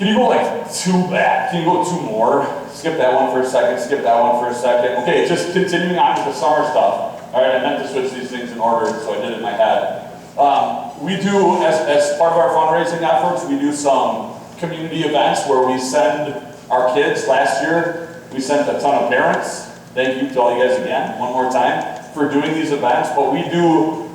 Can you go like two back? Can you go two more? Skip that one for a second, skip that one for a second. Okay, just continuing on to the summer stuff. All right, I meant to switch these things in order, so I did it in my head. We do, as part of our fundraising efforts, we do some community events where we send our kids. Last year, we sent a ton of parents. Thank you to all you guys again, one more time, for doing these events. But we do,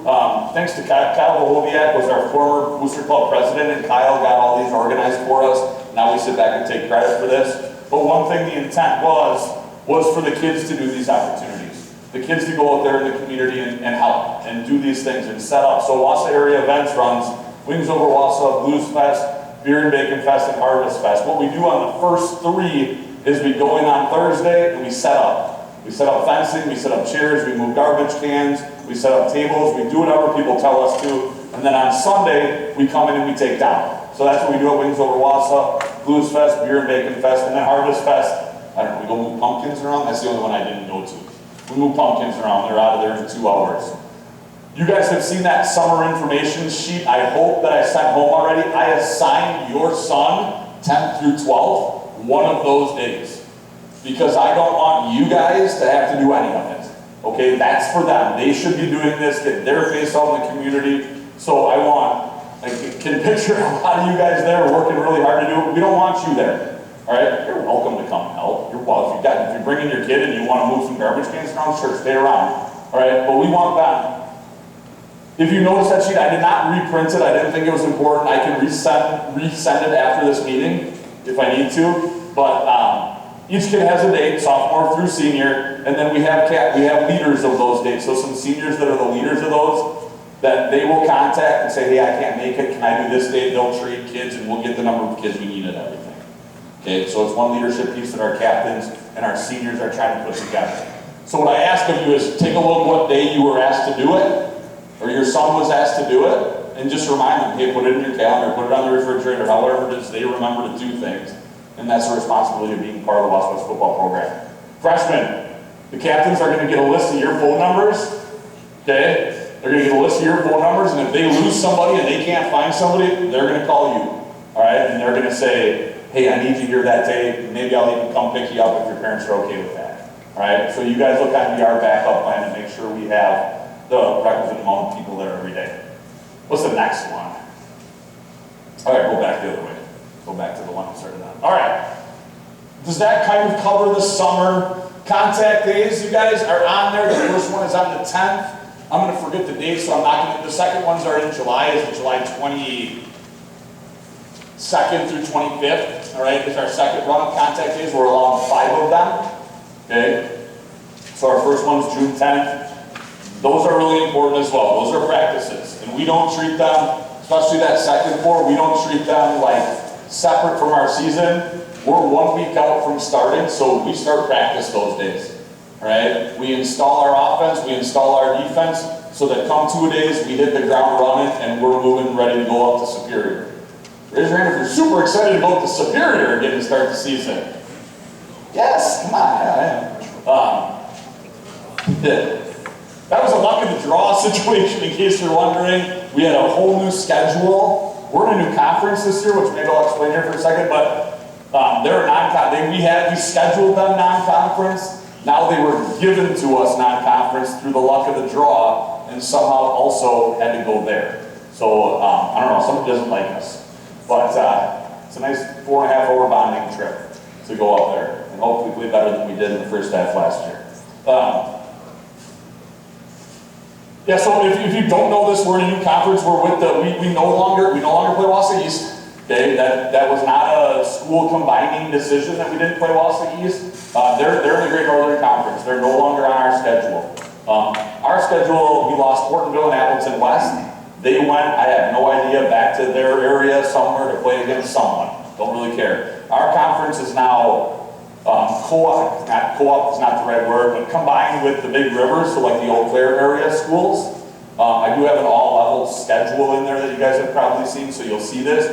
thanks to Kyle Wahoviak, was our former Booster Club president, and Kyle got all these organized for us. Now we sit back and take credit for this. But one thing the intent was for the kids to do these opportunities. The kids to go out there in the community and help and do these things and set up. So Wausau Area Events runs Wings Over Wausau, Blues Fest, Beer and Bacon Fest, and Harvest Fest. What we do on the first three is we go in on Thursday and we set up. We set up fencing, we set up chairs, we move garbage cans, we set up tables, we do whatever people tell us to, and then on Sunday, we come in and we take down. So that's what we do at Wings Over Wausau, Blues Fest, Beer and Bacon Fest, and then Harvest Fest. I don't know, we go move pumpkins around? That's the only one I didn't go to. We move pumpkins around, they're out of there in 2 hours. You guys have seen that summer information sheet, I hope, that I sent home already. I assigned your son, 10th through 12th, one of those days. Because I don't want you guys to have to do any of it. Okay, that's for them. They should be doing this, get their face out in the community. So I can picture a lot of you guys there working really hard to do it. We don't want you there. All right, you're welcome to come and help. If you're bringing your kid and you want to move some garbage cans around, sure, stay around. All right, but we want them. If you notice that sheet, I did not reprint it. I didn't think it was important. I can resend it after this meeting if I need to. But each kid has a date, sophomore through senior, and then we have leaders of those dates. So some seniors that are the leaders of those, that they will contact and say, hey, I can't make it, can I do this date? They'll trade kids and we'll get the number of kids we need and everything. Okay, so it's one leadership piece that our captains and our seniors are trying to put together. So what I ask of you is take a look what day you were asked to do it, or your son was asked to do it, and just remind them, hey, put it in your calendar, put it on the refrigerator, however it is they remember to do things. And that's the responsibility of being part of the West West football program. Freshmen, the captains are going to get a list of your phone numbers, okay? They're going to get a list of your phone numbers, and if they lose somebody and they can't find somebody, they're going to call you, all right? And they're going to say, hey, I need you here that day. Maybe I'll even come pick you up if your parents are okay with that, all right? So you guys will kind of be our backup plan to make sure we have the requisite amount of people there every day. What's the next one? All right, go back the other way. Go back to the one we started on. All right. Does that kind of cover the summer contact days? You guys are on there. The first one is on the 10th. I'm going to forget the date, so I'm not going to. The second ones are in July. Is July 22nd through 25th. All right. Is our second run of contact days. We're allowed 5 of them. Okay. So our first one's June 10th. Those are really important as well. Those are practices, and we don't treat them, especially that second 4. We don't treat them like separate from our season. We're 1 week out from starting, so we start practice those days. All right? We install our offense, we install our defense, so that come 2 days, we hit the ground running, and we're moving ready to go up to Superior. Raise your hand if you're super excited to go up to Superior again to start the season. Yes, come on. That was a luck of the draw situation, in case you're wondering. We had a whole new schedule. We're in a new conference this year, which maybe I'll explain here for a second, but they're we scheduled them non-conference. Now they were given to us non-conference through the luck of the draw, and somehow also had to go there. So, I don't know, somebody doesn't like us. But it's a nice 4.5-hour bonding trip to go up there, and hopefully play better than we did in the first half last year. Yeah, so if you don't know this, we're in a new conference. We're with we no longer play Wausau East. Okay, that was not a school combining decision that we didn't play Wausau East. They're in the Great Northern Conference. They're no longer on our schedule. Our schedule, we lost Ortonville and Appleton West. They went, I have no idea, back to their area somewhere to play against someone. Don't really care. Our conference is now co-op is not the right word, but combined with the big rivers, so like the Eau Claire area schools. I do have an all-level schedule in there that you guys have probably seen, so you'll see this.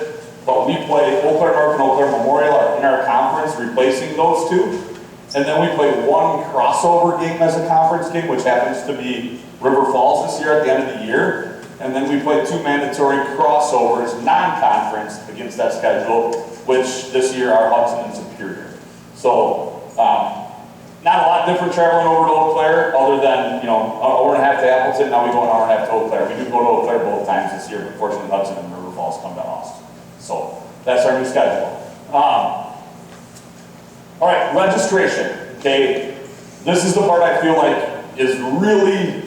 But we play Eau Claire North and Eau Claire Memorial are in our conference, replacing those two. And then we play one crossover game as a conference game, which happens to be River Falls this year at the end of the year. And then we play 2 mandatory crossovers, non-conference, against that schedule. which this year are Hudson and Superior. So, not a lot different traveling over to Eau Claire, other than, you know, an hour and a half to Appleton, now we go an hour and a half to Eau Claire. We do go to Eau Claire both times this year, but fortunately Hudson and River Falls come to Austin. So, that's our new schedule. All right, registration, okay? This is the part I feel like is really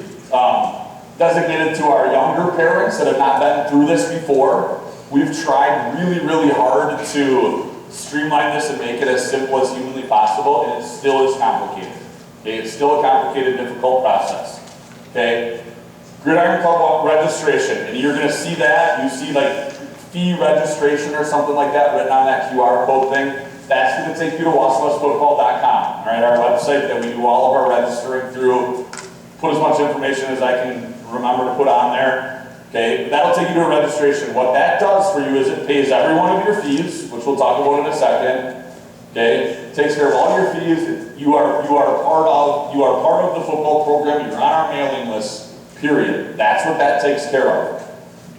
designated to our younger parents that have not been through this before. We've tried really, really hard to streamline this and make it as simple as humanly possible, and it still is complicated. Okay, it's still a complicated, difficult process. Okay, Gridiron Club registration, and you're going to see that. You see like fee registration or something like that written on that QR code thing. That's going to take you to wasawasfootball.com. All right, our website that we do all of our registering through. Put as much information as I can remember to put on there. Okay, that'll take you to a registration. What that does for you is it pays every one of your fees, which we'll talk about in a second. Okay, it takes care of all your fees. You are part of the football program. You're on our mailing list. Period. That's what that takes care of.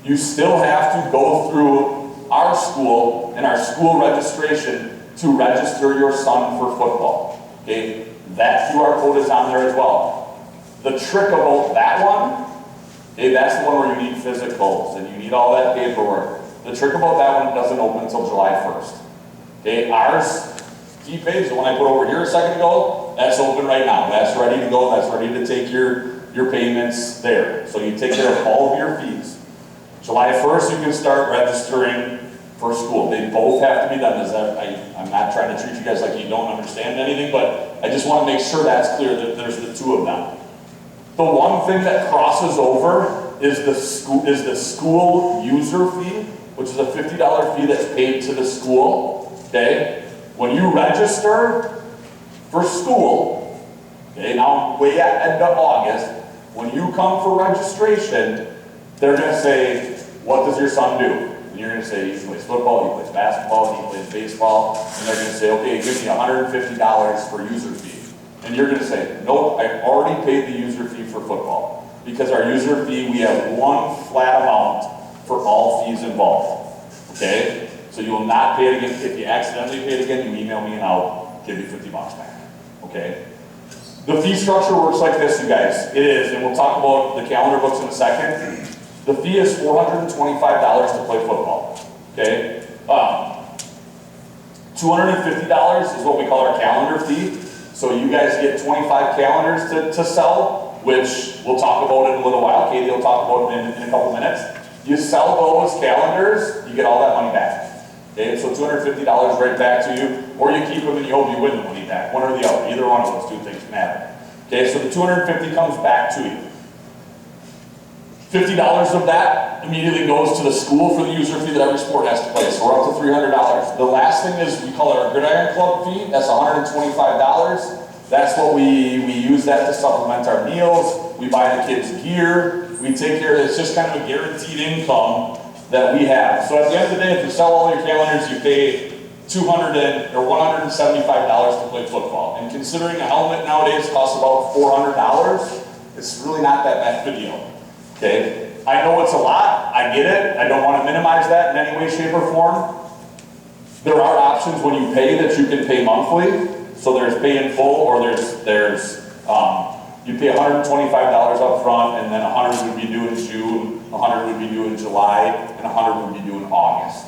You still have to go through our school and our school registration to register your son for football. Okay, that QR code is on there as well. The trick about that one, okay, that's the one where you need physicals and you need all that paperwork. The trick about that one, it doesn't open until July 1st. Okay, ours, fee page, the one I put over here a second ago, that's open right now. That's ready to go. That's ready to take your payments there. So you take care of all of your fees. July 1st, you can start registering for school. They both have to be done. I'm not trying to treat you guys like you don't understand anything, but I just want to make sure that's clear that there's the two of them. The one thing that crosses over is the school user fee, which is a $50 fee that's paid to the school. Okay? When you register for school, okay, now way at end of August, when you come for registration, they're going to say, what does your son do? And you're going to say, he plays football, he plays basketball, he plays baseball, and they're going to say, okay, give me $150 for user fee. And you're going to say, nope, I already paid the user fee for football. Because our user fee, we have one flat amount for all fees involved. Okay? So you will not pay it again. If you accidentally pay it again, you email me and I'll give you $50 back. Okay? The fee structure works like this, you guys. It is, and we'll talk about the calendar books in a second. The fee is $425 to play football. Okay? $250 is what we call our calendar fee. So you guys get 25 calendars to sell, which we'll talk about in a little while. Katie will talk about it in a couple minutes. You sell those calendars, you get all that money back. Okay, so $250 right back to you, or you keep them and you hope you win the money back. One or the other. Either one of those two things matter. Okay, so the $250 comes back to you. $50 of that immediately goes to the school for the user fee that every sport has to play. So we're up to $300. The last thing is we call it our Gridiron Club fee. That's $125. That's what we use that to supplement our meals. We buy the kids gear. We take care of it. It's just kind of a guaranteed income that we have. So at the end of the day, if you sell all your calendars, you pay $175 to play football. And considering a helmet nowadays costs about $400, it's really not that bad of a deal. Okay, I know it's a lot, I get it, I don't want to minimize that in any way, shape, or form. There are options when you pay that you can pay monthly. So there's pay in full, or you pay $125 up front, and then $100 would be due in June, $100 would be due in July, and $100 would be due in August.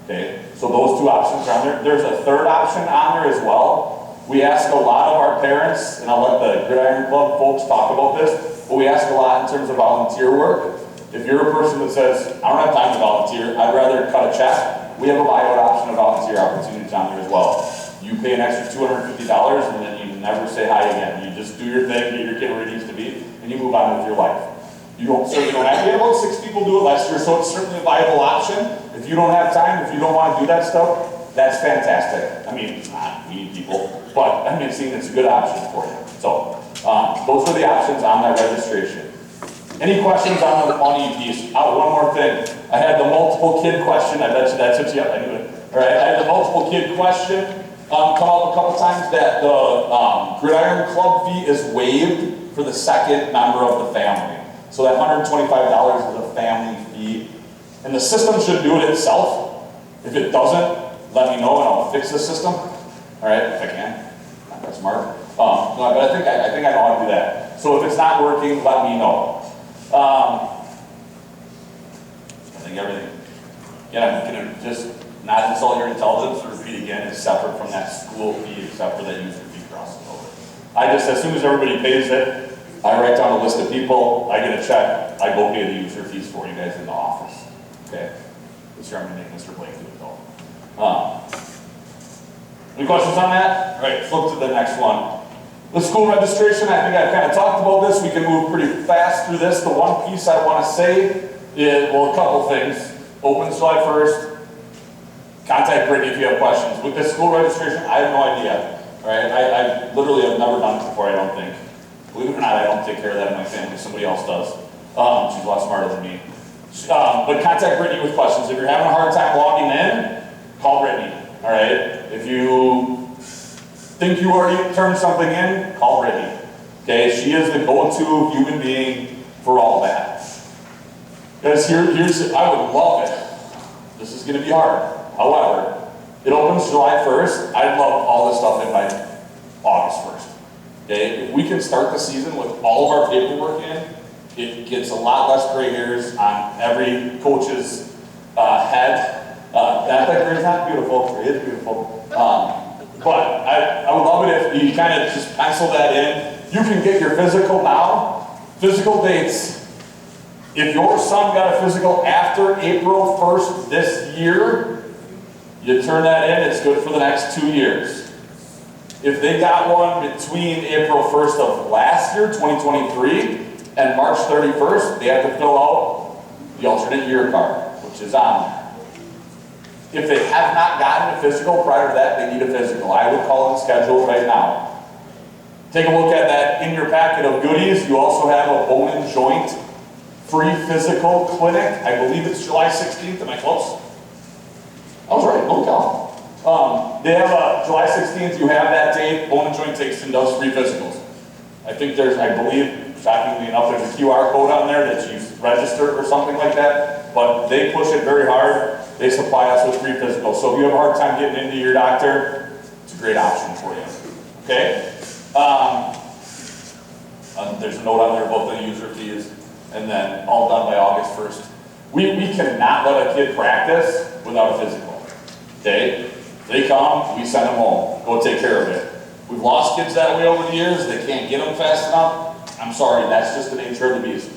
Okay, so those two options are on there. There's a third option on there as well. We ask a lot of our parents, and I'll let the Gridiron Club folks talk about this, but we ask a lot in terms of volunteer work. If you're a person that says, I don't have time to volunteer, I'd rather cut a check, we have a buyout option of volunteer opportunities on there as well. You pay an extra $250 and then you never say hi again. You just do your thing, get your kid where it needs to be, and you move on with your life. Certainly don't have, we had about 6 people do it last year, so it's certainly a viable option. If you don't have time, if you don't want to do that stuff, that's fantastic. I mean, not me people, but I mean, seeing it's a good option for you. So, those are the options on that registration. Any questions on the money piece? Oh, one more thing. I had the multiple kid question. I bet you that's what you have. I knew it. All right, I had the multiple kid question come up a couple times that the Gridiron Club fee is waived for the second member of the family. So that $125 is a family fee. And the system should do it itself. If it doesn't, let me know and I'll fix the system. All right, if I can. Not that smart. No, but I think I know how to do that. So if it's not working, let me know. I think everything. Yeah, I'm gonna just not insult your intelligence. Repeat again, is separate from that school fee, except for that user fee crossing over. I just, as soon as everybody pays it, I write down a list of people, I get a check, I go pay the user fees for you guys in the office. Okay? This year I'm gonna make Mr. Blake do it though. Any questions on that? All right, flip to the next one. The school registration, I think I've kind of talked about this. We can move pretty fast through this. The one piece I want to say is, well, a couple things. Opens July 1st. Contact Brittany if you have questions. With this school registration, I have no idea. All right, I literally have never done it before, I don't think. Believe it or not, I don't take care of that in my family. Somebody else does. She's a lot smarter than me. But contact Brittany with questions. If you're having a hard time logging in, call Brittany. All right? If you think you already turned something in, call Brittany. Okay? She is the go-to human being for all that. Because here's, I would love it. This is going to be hard. However, it opens July 1st. I'd love all this stuff in by August 1st. Okay? If we can start the season with all of our paperwork in, it gets a lot less gray hairs on every coach's head. That gray is not beautiful. It is beautiful. But I would love it if you kind of just pencil that in. You can get your physical now. Physical dates. If your son got a physical after April 1st this year, you turn that in, it's good for the next 2 years. If they got one between April 1st of last year, 2023, and March 31st, they have to fill out the alternate year card, which is on there. If they have not gotten a physical prior to that, they need a physical. I would call and schedule right now. Take a look at that in your packet of goodies. You also have a bone and joint free physical clinic. I believe it's July 16th. Am I close? I was right. Don't count. They have a July 16th. You have that date. Bone and Joint takes and does free physicals. I think there's, I believe, shockingly enough, there's a QR code on there that you register or something like that. But they push it very hard. They supply us with free physicals. So if you have a hard time getting into your doctor, it's a great option for you. Okay? There's a note on there about the user fees. And then all done by August 1st. We cannot let a kid practice without a physical. Okay? They come, we send them home. Go take care of it. We've lost kids that way over the years. They can't get them fast enough. I'm sorry, that's just the nature of the beast.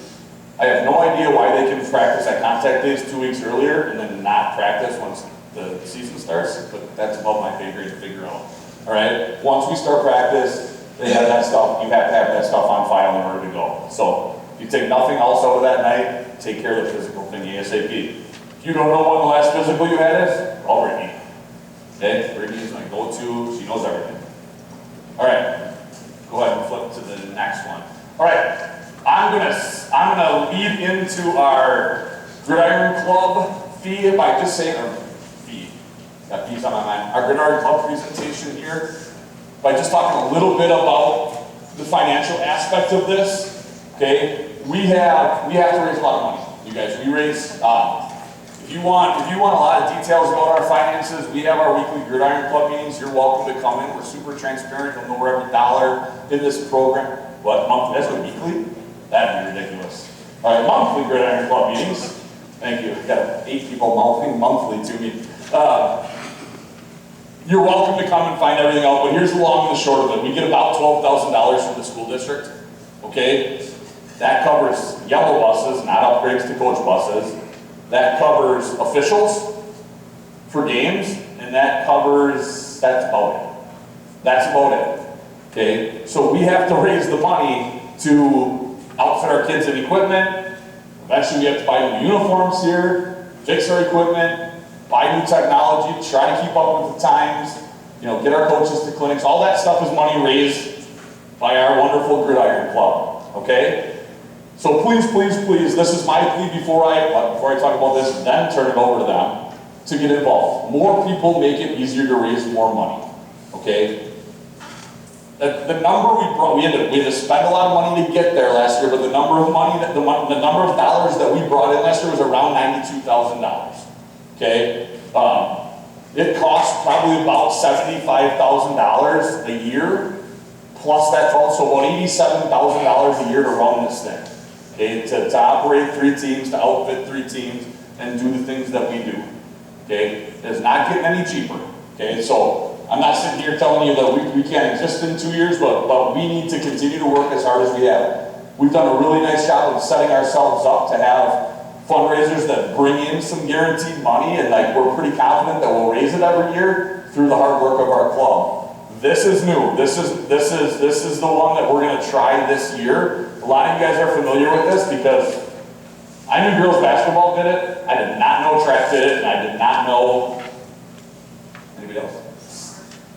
I have no idea why they can practice at contact days 2 weeks earlier and then not practice once the season starts, but that's above my pay grade to figure out. All right? Once we start practice, they have that stuff. You have to have that stuff on file in order to go. So if you take nothing else out of that night, take care of the physical thing ASAP. If you don't know when the last physical you had is, call Brittany. Okay? Brittany is my go-to. She knows everything. All right. Go ahead and flip to the next one. All right. I'm gonna lead into our Gridiron Club fee by just saying, or fee, got fees on my mind. Our Gridiron Club presentation here by just talking a little bit about the financial aspect of this. Okay, we have to raise a lot of money, you guys. We raise. If you want a lot of details about our finances, we have our weekly Gridiron Club meetings. You're welcome to come in. We're super transparent. You'll know where every dollar in this program. What monthly? That's what weekly. That'd be ridiculous. All right, monthly Gridiron Club meetings. Thank you. I've got 8 people mouthing monthly to me. You're welcome to come and find everything out, but here's the long and the short of it. We get about $12,000 from the school district, okay? That covers yellow buses, not upgrades to coach buses. That covers officials for games, and that's about it. That's about it, okay? So we have to raise the money to outfit our kids in equipment. Eventually we have to buy new uniforms here, fix our equipment, buy new technology, try to keep up with the times, get our coaches to clinics. All that stuff is money raised by our wonderful Gridiron Club, okay? So please, please, please, this is my plea before I talk about this, then turn it over to them to get involved. More people make it easier to raise more money, okay? The number we had to spend a lot of money to get there last year, but the number of dollars that we brought in last year was around $92,000. Okay, It costs probably about $75,000 a year, plus that's also about $87,000 a year to run this thing. Okay, to operate 3 teams, to outfit 3 teams, and do the things that we do. Okay, it's not getting any cheaper. Okay, so I'm not sitting here telling you that we can't exist in 2 years, but we need to continue to work as hard as we have. We've done a really nice job of setting ourselves up to have fundraisers that bring in some guaranteed money, and like we're pretty confident that we'll raise it every year through the hard work of our club. This is new. This is the one that we're going to try this year. A lot of you guys are familiar with this because I knew girls basketball did it. I did not know track did it, and I did not know anybody else.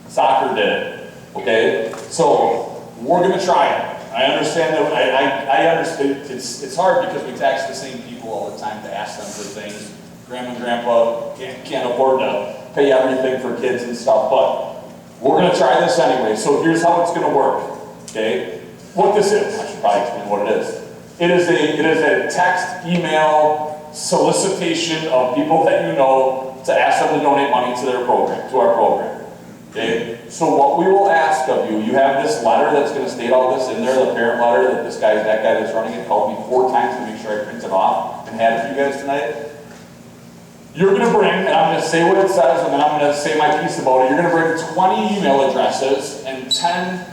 Soccer did it. Okay, so we're going to try it. I understand that. I understand. It's hard because we tax the same people all the time to ask them for things. Grandma and grandpa can't afford to pay everything for kids and stuff, but we're going to try this anyway. So here's how it's going to work. Okay, what this is, I should probably explain what it is. It is a text, email solicitation of people that you know to ask them to donate money to their program, to our program. Okay, so what we will ask of you, you have this letter that's going to state all this in there, the parent letter that that guy that's running it called me 4 times to make sure I print it off and had it for you guys tonight. You're going to bring, and I'm going to say what it says, and then I'm going to say my piece about it. You're going to bring 20 email addresses and 10